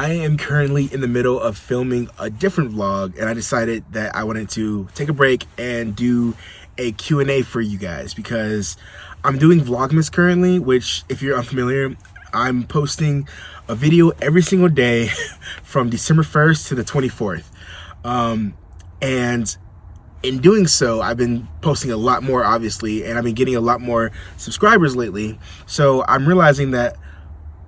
I am currently in the middle of filming a different vlog, and I decided that I wanted to take a break and do a Q&A for you guys because I'm doing Vlogmas currently, which, if you're unfamiliar, I'm posting a video every single day from December 1st to the 24th. And in doing so, I've been posting a lot more, obviously, and I've been getting a lot more subscribers lately. So I'm realizing that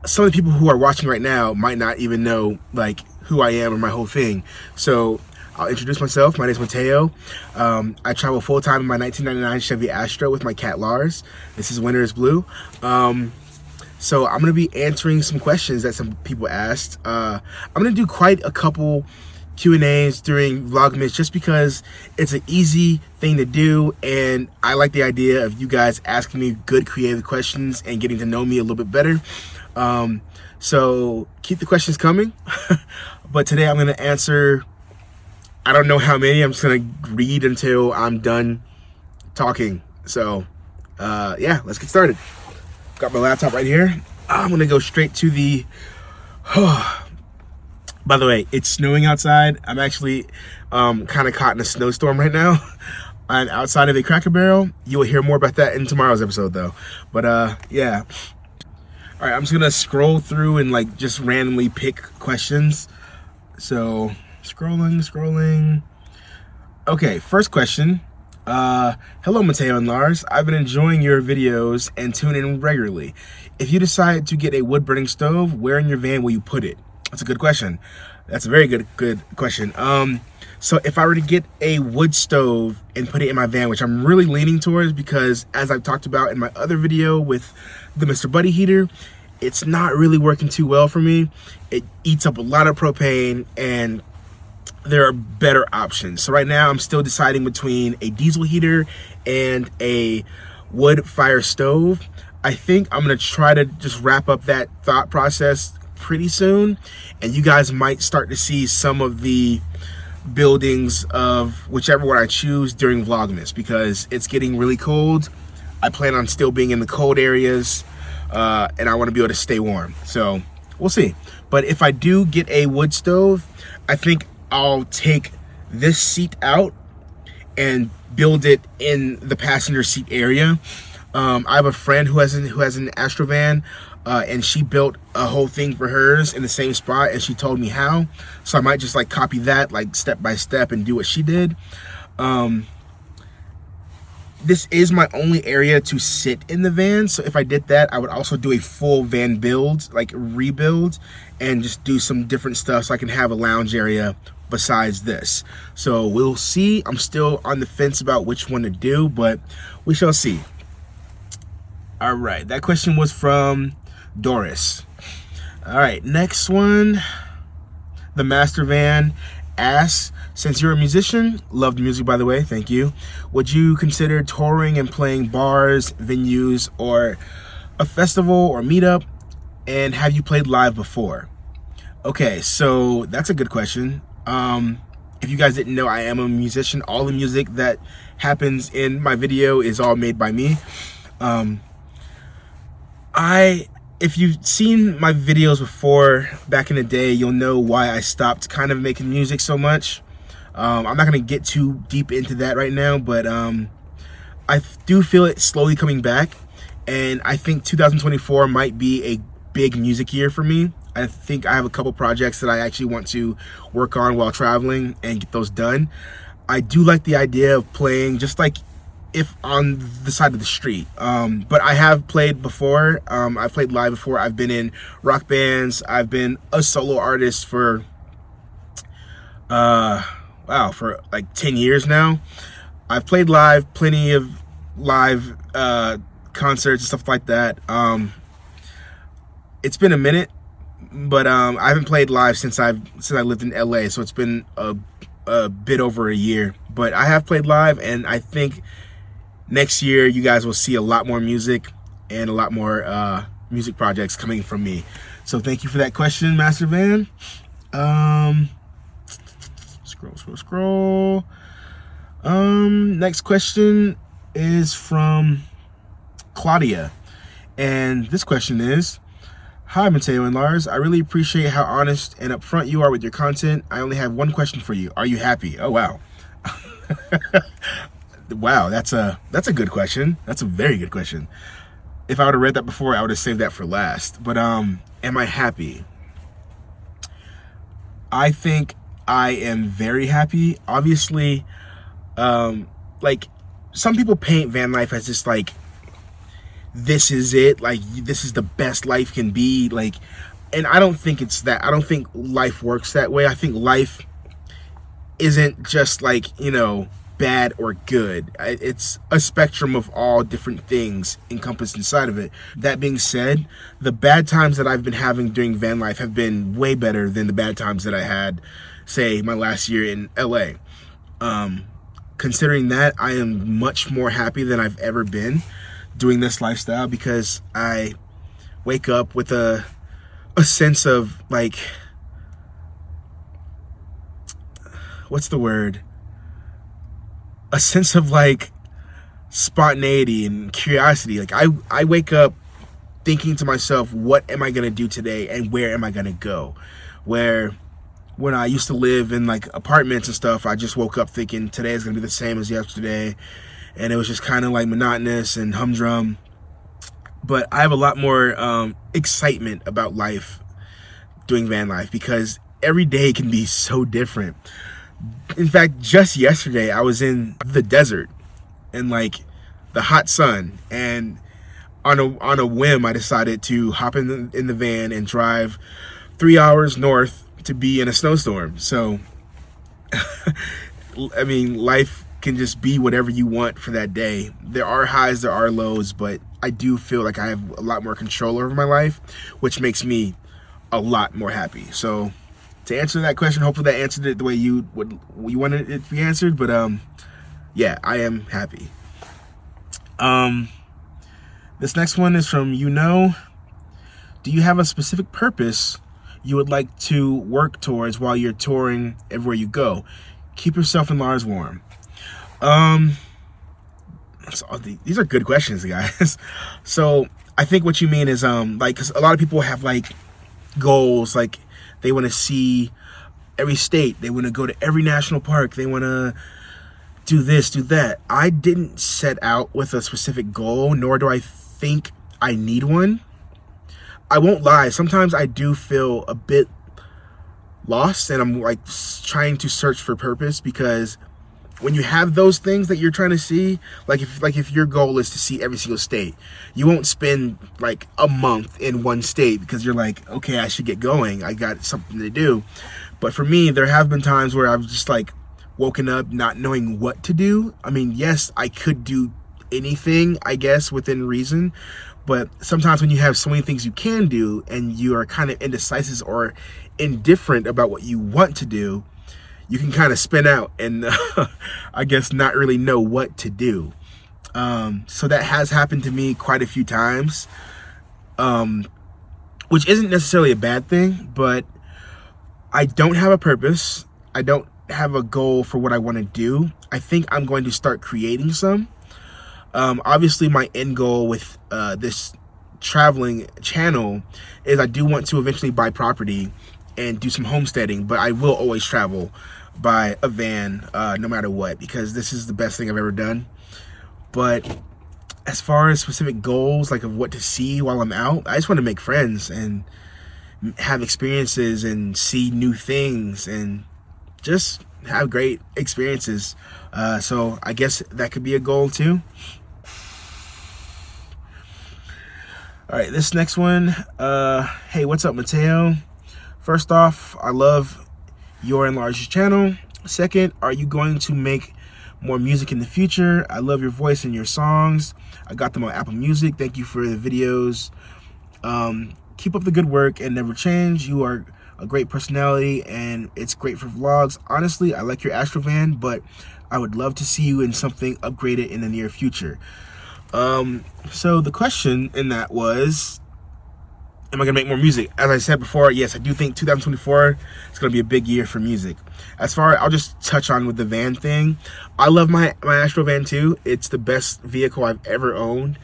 some of the people who are watching right now might not even know like who I am or my whole thing. So I'll introduce myself. My name is Mateo. I travel full-time in my 1999 Chevy Astro with my cat Lars. This is Winter is Blue. So I'm going to be answering some questions that some people asked. I'm going to do quite a couple Q&As during Vlogmas just because it's an easy thing to do, and I like the idea of you guys asking me good creative questions and getting to know me a little bit better. So keep the questions coming. But today I'm going to answer, I don't know how many. I'm just going to read until I'm done talking. So yeah, let's get started. Got my laptop right here. I'm going to go straight to the by the way, it's snowing outside. I'm actually kind of caught in a snowstorm right now. I'm outside of a Cracker Barrel. You will hear more about that in tomorrow's episode though. But yeah. All right, I'm just gonna scroll through and like just randomly pick questions. So scrolling. Okay, first question. Hello Mateo and Lars. I've been enjoying your videos and tune in regularly. If you decide to get a wood burning stove, where in your van will you put it? That's a good question. That's a very good question. So if I were to get a wood stove and put it in my van, which I'm really leaning towards because as I've talked about in my other video with the Mr. Buddy heater, it's not really working too well for me. It eats up a lot of propane and there are better options. So right now I'm still deciding between a diesel heater and a wood fire stove. I think I'm gonna try to just wrap up that thought process pretty soon, and you guys might start to see some of the buildings of whichever one I choose during Vlogmas because it's getting really cold. I plan on still being in the cold areas and I want to be able to stay warm, so we'll see. But if I do get a wood stove, I think I'll take this seat out and build it in the passenger seat area. I have a friend who has an Astrovan, and she built a whole thing for hers in the same spot, and she told me how. So I might just like copy that like step by step and do what she did. This is my only area to sit in the van, so if I did that, I would also do a full van build, like rebuild, and just do some different stuff so I can have a lounge area besides this. So we'll see. I'm still on the fence about which one to do, but we shall see. All right, that question was from Doris. All right, next one. The Master Van asks, since you're a musician, loved music by the way, thank you, would you consider touring and playing bars, venues, or a festival or meetup? And have you played live before? Okay, so that's a good question. If you guys didn't know, I am a musician. All the music that happens in my video is all made by me. If you've seen my videos before back in the day, you'll know why I stopped kind of making music so much. I'm not going to get too deep into that right now, but I do feel it slowly coming back, and I think 2024 might be a big music year for me. I think I have a couple projects that I actually want to work on while traveling and get those done. I do like the idea of playing just like if on the side of the street, but I have played before. I've played live before. I've been in rock bands. I've been a solo artist for for like 10 years now. I've played live, plenty of live concerts and stuff like that. It's been a minute, but I haven't played live since I lived in LA, so it's been a bit over a year. But I have played live, and I think next year you guys will see a lot more music and a lot more music projects coming from me. So thank you for that question, Master Van. Scroll. Next question is from Claudia, and this question is, Hi, Mateo and Lars. I really appreciate how honest and upfront you are with your content. I only have one question for you. Are you happy? Oh, wow. Wow, that's a good question. That's a very good question. If I would have read that before, I would have saved that for last. But am I happy? I think I am very happy. Obviously, like some people paint van life as just like this is it, like this is the best life can be, like, and I don't think it's that. I don't think life works that way. I think life isn't just like, you know, bad or good. It's a spectrum of all different things encompassed inside of it. That being said, the bad times that I've been having during van life have been way better than the bad times that I had, say, my last year in LA. Considering that, I am much more happy than I've ever been doing this lifestyle, because I wake up with a sense of like, what's the word? A sense of like spontaneity and curiosity. Like I wake up thinking to myself, what am I gonna do today and where am I gonna go? Where when I used to live in like apartments and stuff, I just woke up thinking today is gonna be the same as yesterday, and it was just kind of like monotonous and humdrum. But I have a lot more excitement about life doing van life, because every day can be so different. In fact, just yesterday I was in the desert in like the hot sun, and on a whim I decided to hop in the van and drive 3 hours north to be in a snowstorm. So I mean, life can just be whatever you want for that day. There are highs, there are lows, but I do feel like I have a lot more control over my life, which makes me a lot more happy. So to answer that question, hopefully that answered it the way you wanted it to be answered. But yeah, I am happy. This next one is from do you have a specific purpose you would like to work towards while you're touring everywhere you go? Keep yourself and Lars warm. These are good questions, guys. So I think what you mean is like, 'cause a lot of people have like goals, like they want to see every state, they want to go to every national park, they want to do this, do that. I didn't set out with a specific goal, nor do I think I need one. I won't lie, sometimes I do feel a bit lost, and I'm like trying to search for purpose, because when you have those things that you're trying to see, like if your goal is to see every single state, you won't spend like a month in one state because you're like, okay, I should get going, I got something to do. But for me, there have been times where I've just like woken up not knowing what to do. I mean, yes, I could do anything, I guess, within reason, but sometimes when you have so many things you can do and you are kind of indecisive or indifferent about what you want to do, you can kind of spin out and I guess not really know what to do. So that has happened to me quite a few times, which isn't necessarily a bad thing, but I don't have a purpose. I don't have a goal for what I want to do. I think I'm going to start creating some. Obviously, my end goal with this traveling channel is I do want to eventually buy property and do some homesteading, but I will always travel by a van no matter what, because this is the best thing I've ever done. But as far as specific goals, like of what to see while I'm out, I just want to make friends and have experiences and see new things and just have great experiences. So I guess that could be a goal too. All right, this next one. Hey, what's up, Mateo? First off, I love your and Lars' channel. Second, are you going to make more music in the future? I love your voice and your songs. I got them on Apple Music. Thank you for the videos. Keep up the good work and never change. You are a great personality and it's great for vlogs. Honestly, I like your Astro van, but I would love to see you in something upgraded in the near future. So the question in that was, am I gonna make more music? As I said before, yes, I do think 2024 is gonna be a big year for music. As far, I'll just touch on with the van thing. I love my Astro van too. It's the best vehicle I've ever owned.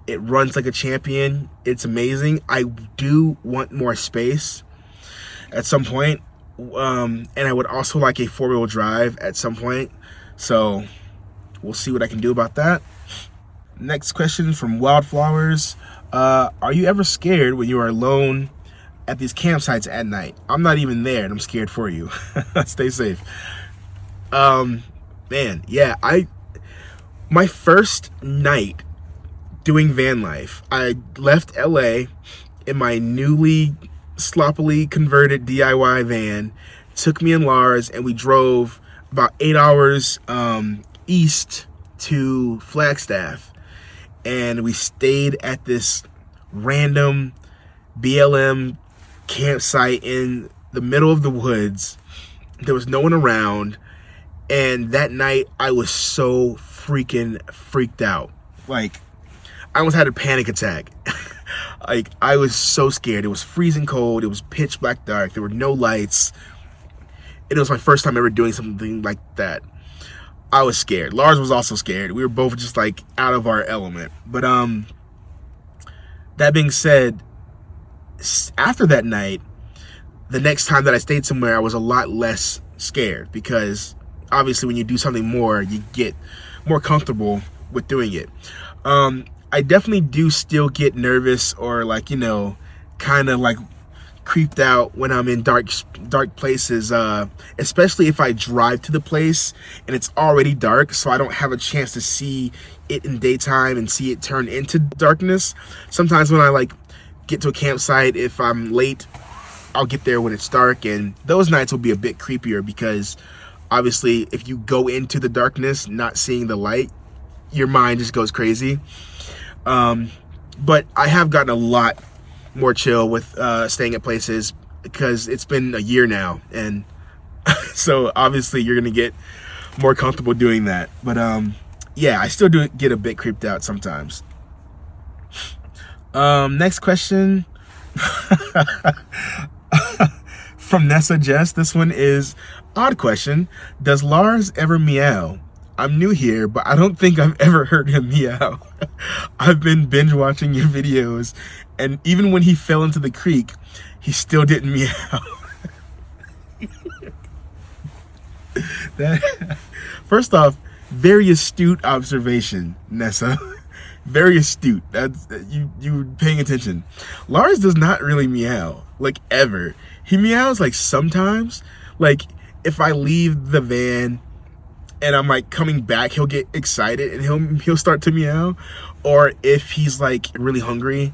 It runs like a champion. It's amazing. I do want more space at some point. And I would also like a 4-wheel drive at some point. So we'll see what I can do about that. Next question from Wildflowers. Are you ever scared when you are alone at these campsites at night? I'm not even there and I'm scared for you. Stay safe. Man, yeah, my first night doing van life, I left LA in my newly sloppily converted DIY van, took me and Lars, and we drove about 8 hours east to Flagstaff, and we stayed at this random BLM campsite in the middle of the woods. There was no one around, and that night I was so freaking freaked out. Like, I almost had a panic attack. Like, I was so scared. It was freezing cold. It was pitch black dark. There were no lights. It was my first time ever doing something like that. I was scared. Lars was also scared. We were both just like out of our element. But that being said, after that night, the next time that I stayed somewhere, I was a lot less scared, because obviously when you do something more, you get more comfortable with doing it. I definitely do still get nervous or, like, you know, kind of like creeped out when I'm in dark places, especially if I drive to the place and it's already dark, so I don't have a chance to see it in daytime and see it turn into darkness. Sometimes when I like get to a campsite, if I'm late, I'll get there when it's dark, and those nights will be a bit creepier, because obviously if you go into the darkness not seeing the light, your mind just goes crazy. But I have gotten a lot more chill with staying at places, because it's been a year now, and so obviously you're gonna get more comfortable doing that. But yeah, I still do get a bit creeped out sometimes. Next question from Nessa Jess. This one is, odd question, does Lars ever meow? I'm new here, but I don't think I've ever heard him meow. I've been binge watching your videos, and even when he fell into the creek, he still didn't meow. First off, very astute observation, Nessa. Very astute. That's you paying attention. Lars does not really meow, like, ever. He meows like sometimes, like if I leave the van and I'm like coming back, he'll get excited and he'll start to meow, or if he's like really hungry.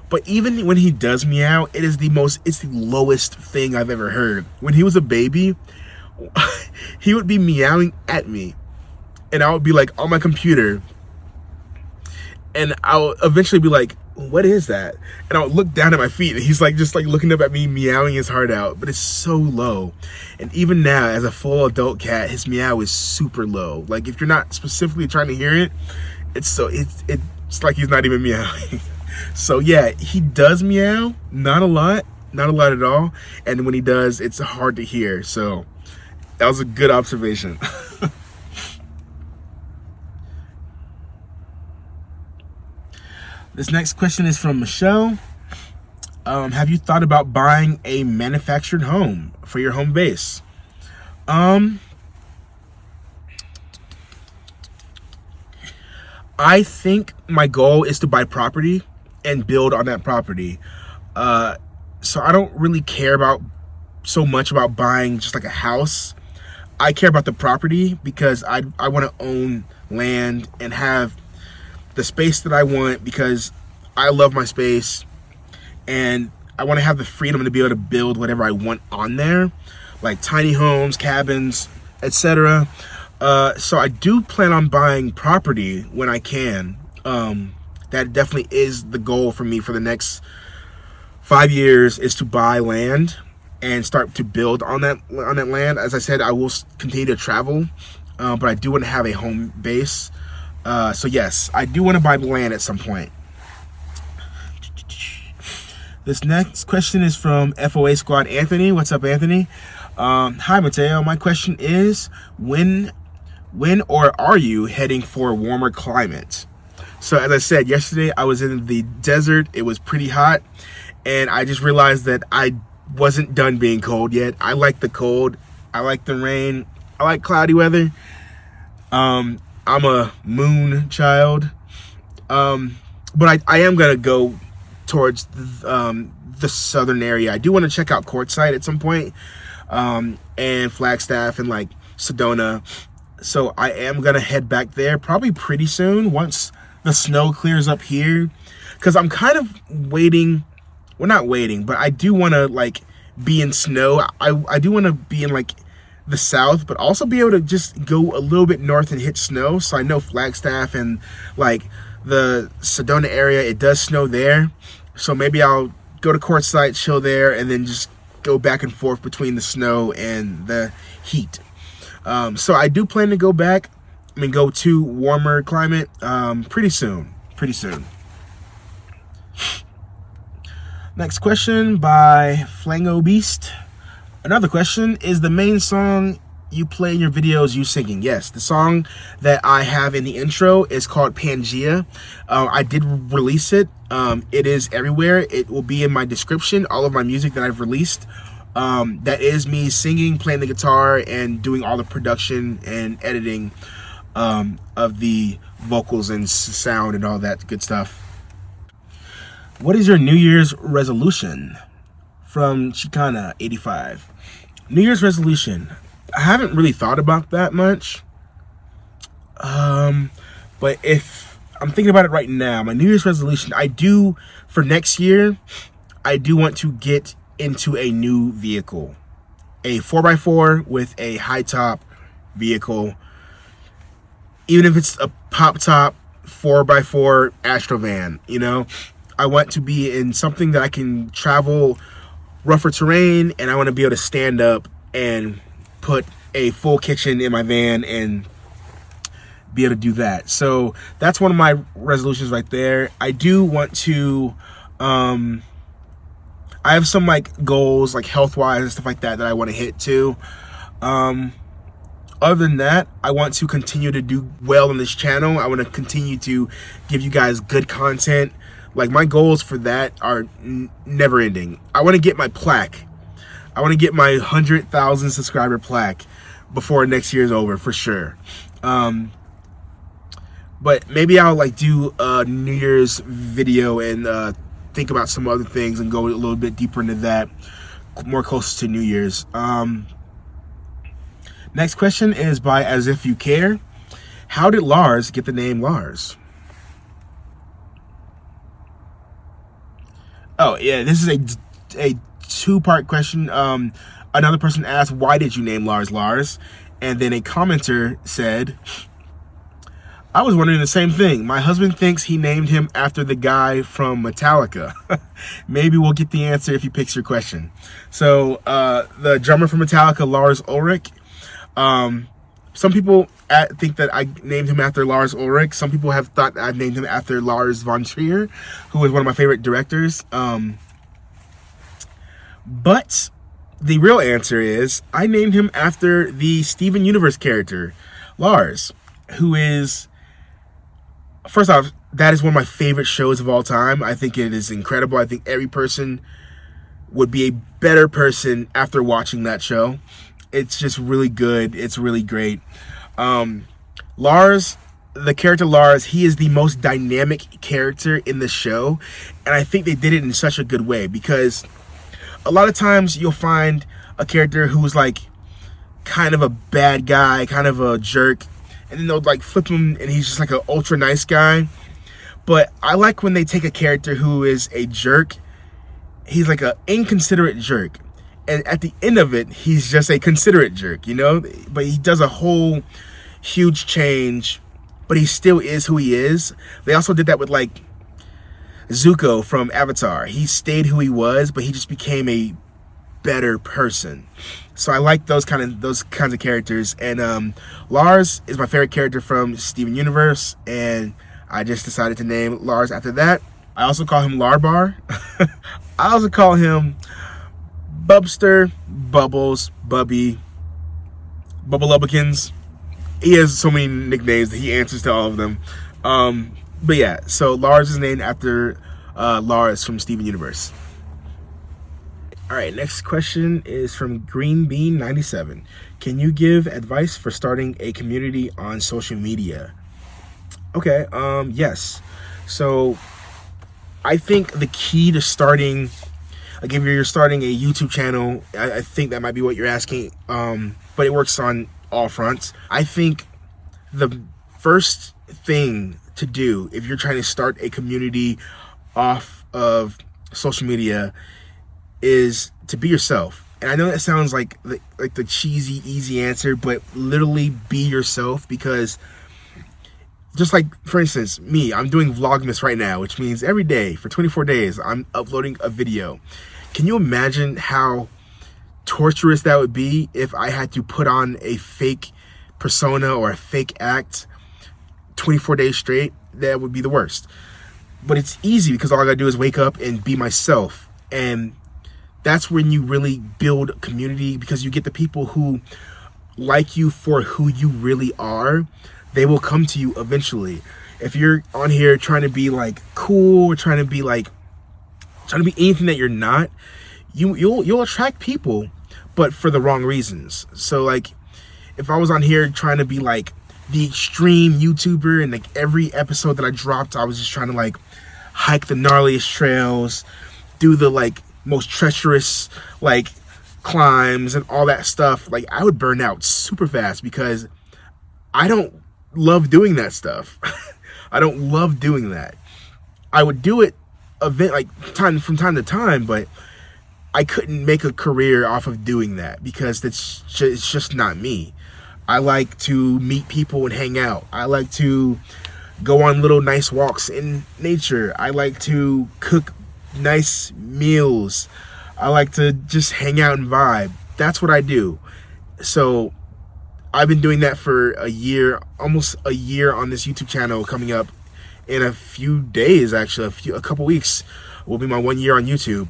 But even when he does meow, it's the lowest thing I've ever heard. When he was a baby, he would be meowing at me, and I would be like on my computer, and I'll eventually be like, what is that? And I'll look down at my feet, and he's like just like looking up at me, meowing his heart out, but it's so low. And even now, as a full adult cat, his meow is super low. Like, if you're not specifically trying to hear it, it's like he's not even meowing. So yeah, he does meow, not a lot at all. And when he does, it's hard to hear. So that was a good observation. This next question is from Michelle. Have you thought about buying a manufactured home for your home base? I think my goal is to buy property and build on that property. So I don't really care so much about buying just like a house. I care about the property, because I want to own land and have the space that I want, because I love my space and I want to have the freedom to be able to build whatever I want on there, like tiny homes, cabins, etc. So I do plan on buying property when I can. That definitely is the goal for me for the next 5 years, is to buy land and start to build on that land. As I said, I will continue to travel, but I do want to have a home base. So yes, I do want to buy land at some point. This next question is from FOA Squad Anthony. What's up, Anthony? Hi, Mateo. My question is, when or are you heading for a warmer climate? So as I said, yesterday I was in the desert. It was pretty hot, and I just realized that I wasn't done being cold yet. I like the cold. I like the rain. I like cloudy weather. I'm a moon child. But I am going to go towards the southern area. I do want to check out Quartzsite at some point, and Flagstaff and like Sedona. So I am going to head back there probably pretty soon once the snow clears up here. Because I'm kind of waiting. Well, not waiting, but I do want to like be in snow. I do want to be in like the south, but also be able to just go a little bit north and hit snow. So I know Flagstaff and like the Sedona area, it does snow there. So maybe I'll go to Quartzsite, chill there, and then just go back and forth between the snow and the heat. So I do plan to go back. I mean, go to warmer climate pretty soon. Next question by Flango Beast. Another question, is the main song you play in your videos you singing? Yes, the song that I have in the intro is called Pangea. I did release it. It is everywhere. It will be in my description, all of my music that I've released. That is me singing, playing the guitar, and doing all the production and editing of the vocals and sound and all that good stuff. What is your New Year's resolution? From Chicana85. New Year's resolution. I haven't really thought about that much. But if I'm thinking about it right now, my New Year's resolution, I do, for next year, I do want to get into a new vehicle. A 4x4 with a high top vehicle. Even if it's a pop top 4x4 Astrovan, you know? I want to be in something that I can travel rougher terrain, and I want to be able to stand up and put a full kitchen in my van and be able to do that. So that's one of my resolutions right there. I do want to I have some like goals like health wise and stuff like that I want to hit too. Other than that, I want to continue to do well on this channel. I want to continue to give you guys good content. Like, my goals for that are never ending. I want to get my plaque. I want to get my 100,000 subscriber plaque before next year's over, for sure. But maybe I'll like do a New Year's video and think about some other things and go a little bit deeper into that, more close to New Year's. Next question is by As If You Care. How did Lars get the name Lars? Oh, yeah, this is a two-part question. Another person asked, why did you name Lars Lars? And then a commenter said, I was wondering the same thing. My husband thinks he named him after the guy from Metallica. Maybe we'll get the answer if he picks your question. So, the drummer from Metallica, Lars Ulrich. Some people think that I named him after Lars Ulrich. Some people have thought I named him after Lars von Trier, who is one of my favorite directors. But the real answer is I named him after the Steven Universe character, Lars, who is, first off, that is one of my favorite shows of all time. I think it is incredible. I think every person would be a better person after watching that show. It's just really good. It's really great. Lars, the character Lars, he is the most dynamic character in the show. And I think they did it in such a good way, because a lot of times you'll find a character who's like kind of a bad guy, kind of a jerk, and then they'll like flip him and he's just like an ultra nice guy. But I like when they take a character who is a jerk, he's like an inconsiderate jerk, and at the end of it, he's just a considerate jerk, you know? But he does a whole huge change, but he still is who he is. They also did that with like Zuko from Avatar. He stayed who he was, but he just became a better person. So I like those kinds of characters. And Lars is my favorite character from Steven Universe, and I just decided to name Lars after that. I also call him Larbar. I also call him Bubster, Bubbles, Bubby, Bubbleubikins. He has so many nicknames that he answers to all of them. But yeah, so Lars is named after Lars from Steven Universe. All right, next question is from GreenBean97. Can you give advice for starting a community on social media? Okay, yes. So I think the key to starting, like if you're starting a YouTube channel, I think that might be what you're asking, but it works on all fronts. I think the first thing to do if you're trying to start a community off of social media is to be yourself. And I know that sounds like the cheesy, easy answer, but literally be yourself, because just like, for instance, me, I'm doing Vlogmas right now, which means every day for 24 days, I'm uploading a video. Can you imagine how torturous that would be if I had to put on a fake persona or a fake act 24 days straight? That would be the worst. But it's easy because all I gotta do is wake up and be myself. And that's when you really build a community, because you get the people who like you for who you really are. They will come to you eventually. If you're on here trying to be like cool, or trying to be anything that you're not, you'll attract people, but for the wrong reasons. So like, if I was on here trying to be like the extreme YouTuber, and like every episode that I dropped, I was just trying to like hike the gnarliest trails, do the like most treacherous like climbs and all that stuff, like I would burn out super fast, because I don't love doing that stuff. I don't love doing that. I would do it from time to time, but I couldn't make a career off of doing that, because it's just not me. I like to meet people and hang out. I like to go on little nice walks in nature. I like to cook nice meals. I like to just hang out and vibe. That's what I do. So I've been doing that for a year, almost a year on this YouTube channel. Coming up in a few days, actually, a couple weeks will be my 1 year on YouTube.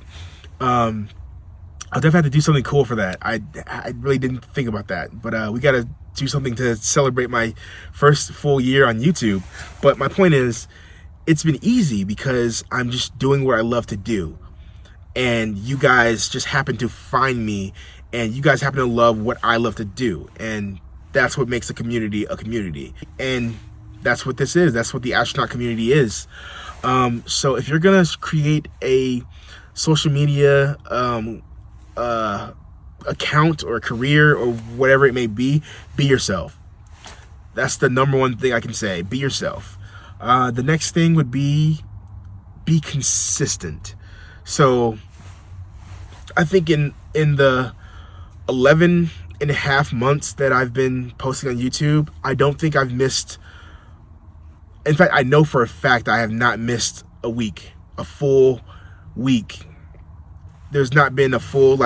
I'll definitely have to do something cool for that. I really didn't think about that, but we gotta do something to celebrate my first full year on YouTube. But my point is, it's been easy because I'm just doing what I love to do, and you guys just happen to find me, and you guys happen to love what I love to do, and that's what makes a community, and that's what this is. That's what the astronaut community is. So if you're gonna create a social media account or career or whatever it may be yourself. That's the number one thing I can say. Be yourself. The next thing would be consistent. So I think in the 11 and a half months that I've been posting on YouTube, I don't think I've missed, in fact, I know for a fact I have not missed a week, a full week. There's not been a full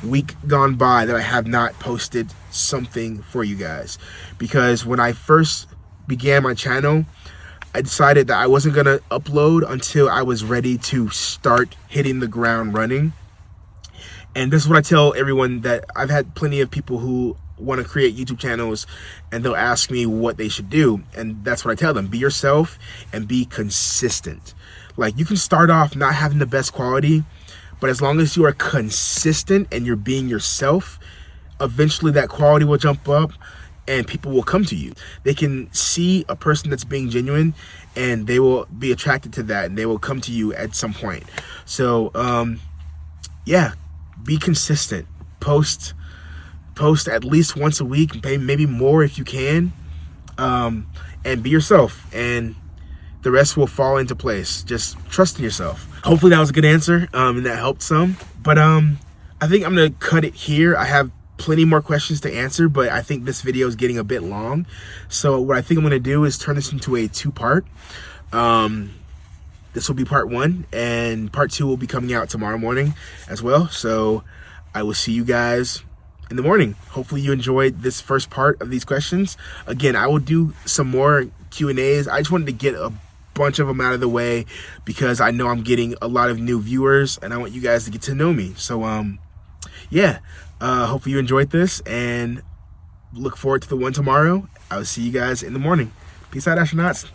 week gone by that I have not posted something for you guys. Because when I first began my channel, I decided that I wasn't gonna upload until I was ready to start hitting the ground running. And this is what I tell everyone, that I've had plenty of people who want to create YouTube channels and they'll ask me what they should do. And that's what I tell them. Be yourself and be consistent. Like, you can start off not having the best quality, but as long as you are consistent and you're being yourself, eventually that quality will jump up and people will come to you. They can see a person that's being genuine and they will be attracted to that, and they will come to you at some point. So, yeah, be consistent. Post at least once a week, maybe more if you can, and be yourself, and the rest will fall into place. Just trust in yourself. Hopefully that was a good answer, and that helped some. But I think I'm gonna cut it here. I have plenty more questions to answer, but I think this video is getting a bit long. So what I think I'm gonna do is turn this into a two-part. This will be part 1, and part 2 will be coming out tomorrow morning as well. So I will see you guys in the morning. Hopefully you enjoyed this first part of these questions. Again, I will do some more Q&As. I just wanted to get a bunch of them out of the way because I know I'm getting a lot of new viewers and I want you guys to get to know me. So yeah, hopefully you enjoyed this and look forward to the one tomorrow. I will see you guys in the morning. Peace out, astronauts.